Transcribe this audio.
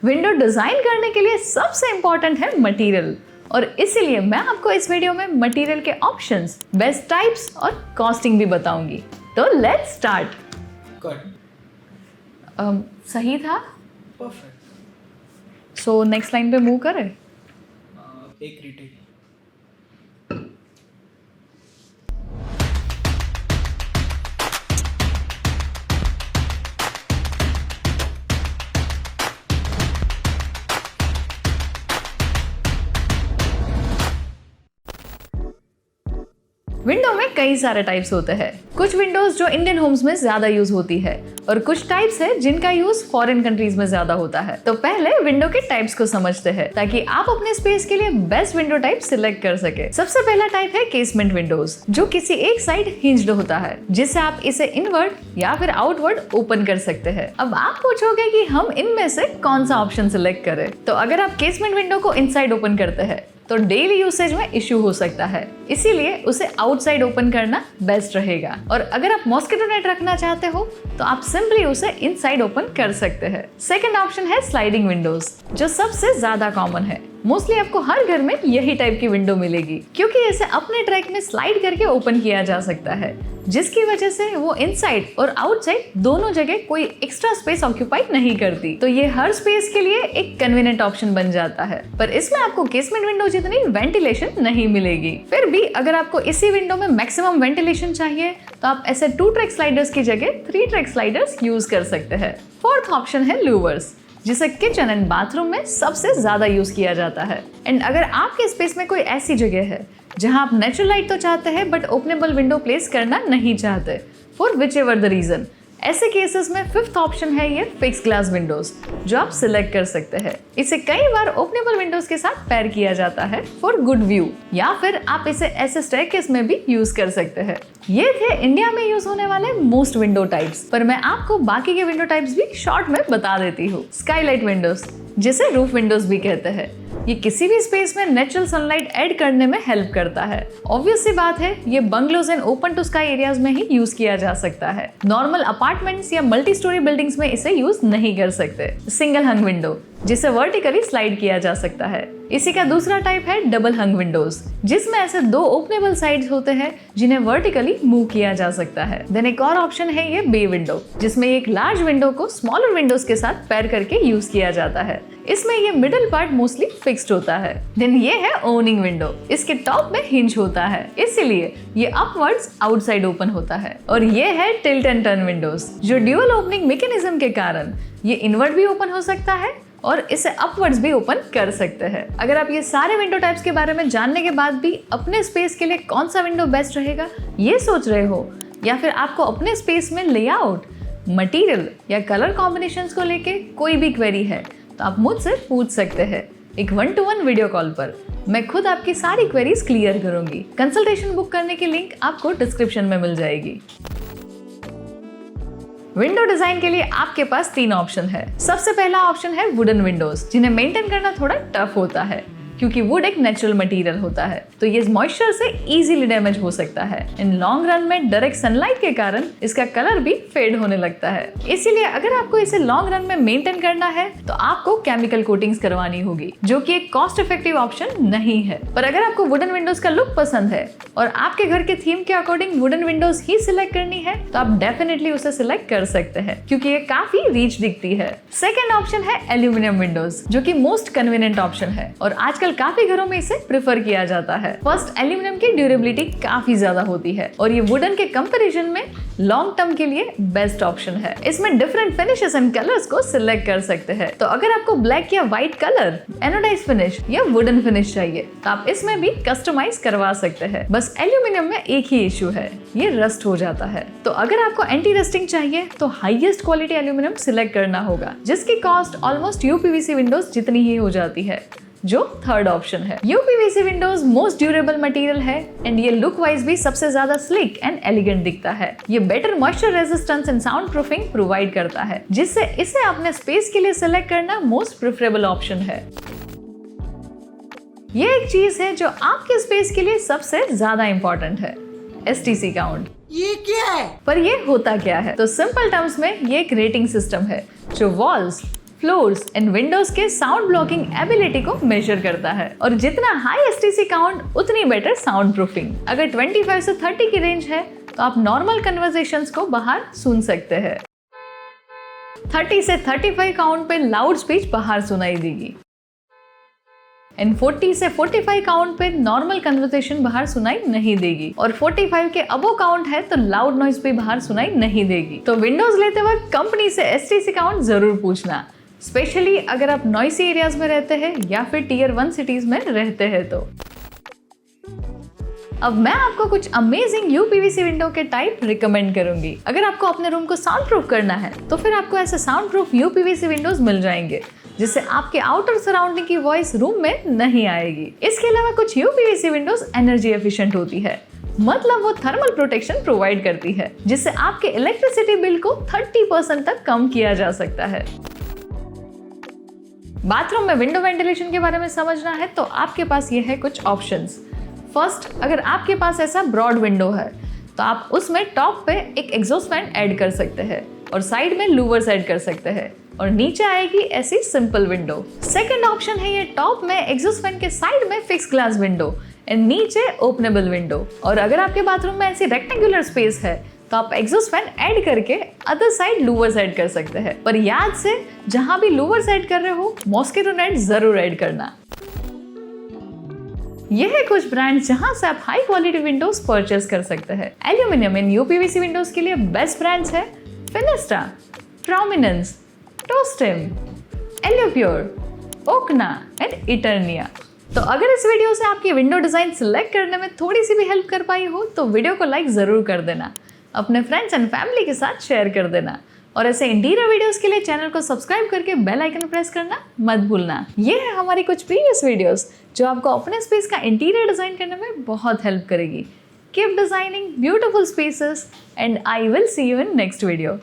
Window design करने के लिए सबसे इंपॉर्टेंट है मटेरियल, और इसीलिए मैं आपको इस वीडियो में मटेरियल के ऑप्शंस, बेस्ट टाइप्स और कॉस्टिंग भी बताऊंगी। तो लेट्स स्टार्ट। सही था? परफेक्ट। सो नेक्स्ट लाइन पे मूव करें। एक रीटेक। विंडो में कई सारे टाइप्स होते हैं। कुछ विंडोज जो इंडियन होम्स में ज्यादा यूज होती है और कुछ टाइप्स है जिनका यूज फॉरेन कंट्रीज में ज्यादा होता है। तो पहले विंडो के टाइप्स को समझते हैं ताकि आप अपने स्पेस के लिए बेस्ट विंडो टाइप सिलेक्ट कर सके। सबसे पहला टाइप है केसमेंट विंडोज, जो किसी एक साइड हिंज्ड होता है जिससे आप इसे इनवर्ड या फिर आउटवर्ड ओपन कर सकते हैं। अब आप पूछोगे कि हम इनमें से कौन सा ऑप्शन सिलेक्ट करें। तो अगर आप केसमेंट विंडो को इनसाइड ओपन करते हैं तो डेली यूसेज में इश्यू हो सकता है, इसीलिए उसे आउटसाइड ओपन करना बेस्ट रहेगा। और अगर आप मॉस्किटो नेट रखना चाहते हो तो आप सिंपली उसे इनसाइड ओपन कर सकते हैं। सेकंड ऑप्शन है स्लाइडिंग विंडोज, जो सबसे ज्यादा कॉमन है। मोस्टली आपको हर घर में यही टाइप की विंडो मिलेगी, क्योंकि इसे अपने ट्रैक में स्लाइड करके ओपन किया जा सकता है, जिसकी वजह से वो इनसाइड और आउटसाइड दोनों जगह कोई एक्स्ट्रा स्पेस ऑक्यूपाई नहीं करती। तो ये हर स्पेस के लिए एक कन्वीनियंट ऑप्शन बन जाता है, पर इसमें आपको केसमेंट विंडो जितनी वेंटिलेशन नहीं मिलेगी। फिर भी अगर आपको इसी विंडो में मैक्सिमम वेंटिलेशन चाहिए तो आप ऐसे 2 ट्रैक स्लाइडर्स की जगह 3 ट्रैक स्लाइडर्स यूज कर सकते हैं। फोर्थ ऑप्शन है लूवर्स, जिसे किचन एंड बाथरूम में सबसे ज्यादा यूज किया जाता है। एंड अगर आपके स्पेस में कोई ऐसी जगह है जहां आप नेचुरल लाइट तो चाहते हैं बट ओपनेबल विंडो प्लेस करना नहीं चाहते, for whichever the reason, ऐसे केसेस में फिफ्थ ऑप्शन है ये फिक्स ग्लास विंडोज, जो आप सिलेक्ट कर सकते हैं। इसे कई बार ओपनेबल विंडोज के साथ पेयर किया जाता है फॉर गुड व्यू, या फिर आप इसे ऐसे स्टेयरकेस में भी यूज कर सकते हैं। ये थे इंडिया में यूज होने वाले मोस्ट विंडो टाइप्स, पर मैं आपको बाकी के विंडो टाइप्स भी शॉर्ट में बता देती हूँ। स्काईलाइट विंडोज, जिसे रूफ विंडोज भी कहते हैं, ये किसी भी स्पेस में नेचुरल सनलाइट ऐड करने में हेल्प करता है। ऑब्वियस सी बात है, ये bungalows and open to sky areas में ही यूज किया जा सकता है। नॉर्मल अपार्टमेंट्स या मल्टी स्टोरी बिल्डिंग्स में इसे यूज नहीं कर सकते। सिंगल हंग विंडो, जिसे वर्टिकली स्लाइड किया जा सकता है। इसी का दूसरा टाइप है डबल हंग विंडोज, जिसमें ऐसे 2 ओपनेबल साइड्स होते हैं जिन्हें वर्टिकली मूव किया जा सकता है। देन एक और ऑप्शन है ये बे विंडो, जिसमें एक लार्ज विंडो को स्मॉलर विंडोज के साथ पेयर करके यूज किया जाता है। इसमें ये मिडिल पार्ट मोस्टली फिक्स्ड होता है। देन ये है ओनिंग विंडो, इसके टॉप में हिंज होता है, इसीलिए ये अपवर्ड्स आउटसाइड ओपन होता है। और ये है टिल्ट एंड टर्न विंडोज, जो ड्यूअल ओपनिंग मैकेनिज्म के कारण ये इनवर्ड भी ओपन हो सकता है और इसे अपवर्ड्स भी ओपन कर सकते हैं। अगर आप ये सारे विंडो टाइप्स के बारे में जानने के बाद भी अपने स्पेस के लिए कौन सा विंडो बेस्ट रहेगा ये सोच रहे हो, या फिर आपको अपने स्पेस में लेआउट, मटेरियल या कलर कॉम्बिनेशंस को लेके कोई भी क्वेरी है, तो आप मुझसे पूछ सकते हैं एक 1-to-1 वीडियो कॉल पर। मैं खुद आपकी सारी क्वेरीज क्लियर करूंगी। कंसल्टेशन बुक करने की लिंक आपको डिस्क्रिप्शन में मिल जाएगी। विंडो डिजाइन के लिए आपके पास 3 ऑप्शन है। सबसे पहला ऑप्शन है वुडन विंडोज, जिन्हें मेंटेन करना थोड़ा टफ होता है, क्योंकि वुड एक नेचुरल मटेरियल होता है, तो ये मॉइस्चर से इजीली डैमेज हो सकता है। इन लॉन्ग रन में डायरेक्ट सनलाइट के कारण इसका कलर भी फेड होने लगता है। इसीलिए अगर आपको इसे लॉन्ग रन में मेंटेन करना है तो आपको केमिकल कोटिंग्स करवानी होगी, जो कि एक कॉस्ट इफेक्टिव ऑप्शन नहीं है। पर अगर आपको वुडन विंडोज का लुक पसंद है और आपके घर के थीम के अकॉर्डिंग वुडन विंडोज ही सिलेक्ट करनी है, तो आप डेफिनेटली उसे सिलेक्ट कर सकते हैं, क्योंकि ये काफी रीच दिखती है। सेकेंड ऑप्शन है एल्यूमिनियम विंडोज, जो की मोस्ट कन्वीनियंट ऑप्शन है और आजकल काफी घरों में इसे प्रेफर किया जाता है। फर्स्ट, एल्यूमिनियम की ड्यूरेबिलिटी काफी ज्यादा होती है और ये वुडन के कंपैरिजन में लॉन्ग टर्म के लिए बेस्ट ऑप्शन है। इसमें डिफरेंट फिनिशेस एंड कलर्स को सिलेक्ट कर सकते हैं। तो अगर आपको ब्लैक या व्हाइट कलर, एनोडाइज फिनिश या वुडन फिनिश चाहिए तो आप इसमें भी कस्टमाइज करवा सकते हैं। बस एल्यूमिनियम में एक ही इश्यू है, ये रस्ट हो जाता है। तो अगर आपको एंटी रस्टिंग चाहिए तो हाईएस्ट क्वालिटी एल्यूमिनियम सिलेक्ट करना होगा, जिसकी कॉस्ट ऑलमोस्ट यूपीवीसी विंडोज जितनी ही हो जाती है, जो थर्ड ऑप्शन है। UPVC Windows most durable material है एंड ये लुक वाइज भी सबसे ज्यादा स्लिक एंड एलिगेंट दिखता है। ये better moisture resistance and sound proofing provide करता है, जिससे इसे अपने स्पेस के लिए सिलेक्ट करना मोस्ट प्रेफरेबल ऑप्शन है। ये एक चीज है जो आपके स्पेस के लिए सबसे ज्यादा इंपॉर्टेंट है, STC काउंट। ये क्या है? पर ये होता क्या है? तो सिंपल टर्म्स में ये एक रेटिंग सिस्टम है जो वॉल्स, फ्लोर्स एंड विंडोज के साउंड ब्लॉकिंग एबिलिटी को मेजर करता है। और जितना हाई STC काउंट उतनी बेटर साउंड प्रूफिंग। अगर 25 से 30 की रेंज है तो आप नॉर्मल कन्वर्सेशंस को बाहर सुन सकते हैं। 30 से 35 काउंट पे लाउड स्पीच बाहर सुनाई देगी एंड 40 से 45 काउंट पे नॉर्मल कन्वर्सेशन बाहर सुनाई नहीं देगी। और 45 के अबो काउंट है तो लाउड नॉइज भी बाहर सुनाई नहीं देगी। तो विंडोज लेते वक्त कंपनी से STC काउंट जरूर पूछना, स्पेशली अगर आप नॉइसी एरियाज में रहते हैं या फिर Tier 1 सिटीज में रहते हैं तो। अब मैं आपको कुछ अमेजिंग UPVC विंडो के टाइप रिकमेंड करूंगी। अगर आपको अपने रूम को साउंड प्रूफ करना है तो फिर आपको ऐसे साउंड प्रूफ UPVC विंडोज मिल जाएंगे, जिससे आपके आउटर सराउंडिंग की वॉइस रूम में नहीं आएगी। इसके अलावा कुछ UPVC विंडोज एनर्जी एफिशिएंट होती है, मतलब वो थर्मल प्रोटेक्शन प्रोवाइड करती है, जिससे आपके इलेक्ट्रिसिटी बिल को 30% तक कम किया जा सकता है। बाथरूम में विंडो वेंटिलेशन के बारे में समझना है तो आपके पास ये है कुछ ऑप्शंस। फर्स्ट, अगर आपके पास ऐसा ब्रॉड विंडो है तो आप उसमें टॉप पे एक एग्जॉस्ट फैन ऐड कर सकते हैं और साइड में लूवर्स ऐड कर सकते हैं और नीचे आएगी ऐसी सिंपल विंडो। सेकंड ऑप्शन है ये टॉप में एग्जॉस्ट फैन के साइड में फिक्स ग्लास विंडो एंड नीचे ओपनेबल विंडो। और अगर आपके बाथरूम में ऐसी रेक्टेंगुलर स्पेस है तो आप एग्जॉस्ट फैन ऐड करके अदर साइड लूवर्स ऐड कर सकते हैं। पर याद से जहां भी लूवर्स ऐड कर रहे हो मॉस्किटो नेट जरूर ऐड करना। ये है कुछ ब्रांड्स जहां से आप हाई क्वालिटी विंडोज परचेस कर सकते हैं। एल्यूमिनियम इन UPVC विंडोज के लिए बेस्ट ब्रांड्स है फिनिस्टा, प्रोमिनेंस, टोस्टिम, एल्यूप्योर, ओकना एंड इटर्निया। तो अगर इस वीडियो से आपकी विंडो डिजाइन सिलेक्ट करने में थोड़ी सी भी हेल्प कर पाई हो तो वीडियो को लाइक जरूर कर देना, अपने फ्रेंड्स एंड फैमिली के साथ शेयर कर देना और ऐसे इंटीरियर वीडियोस के लिए चैनल को सब्सक्राइब करके बेल आइकन प्रेस करना मत भूलना। ये है हमारी कुछ प्रीवियस वीडियोस जो आपको अपने स्पेस का इंटीरियर डिजाइन करने में बहुत हेल्प करेगी। Keep designing beautiful spaces and I will see you in next video.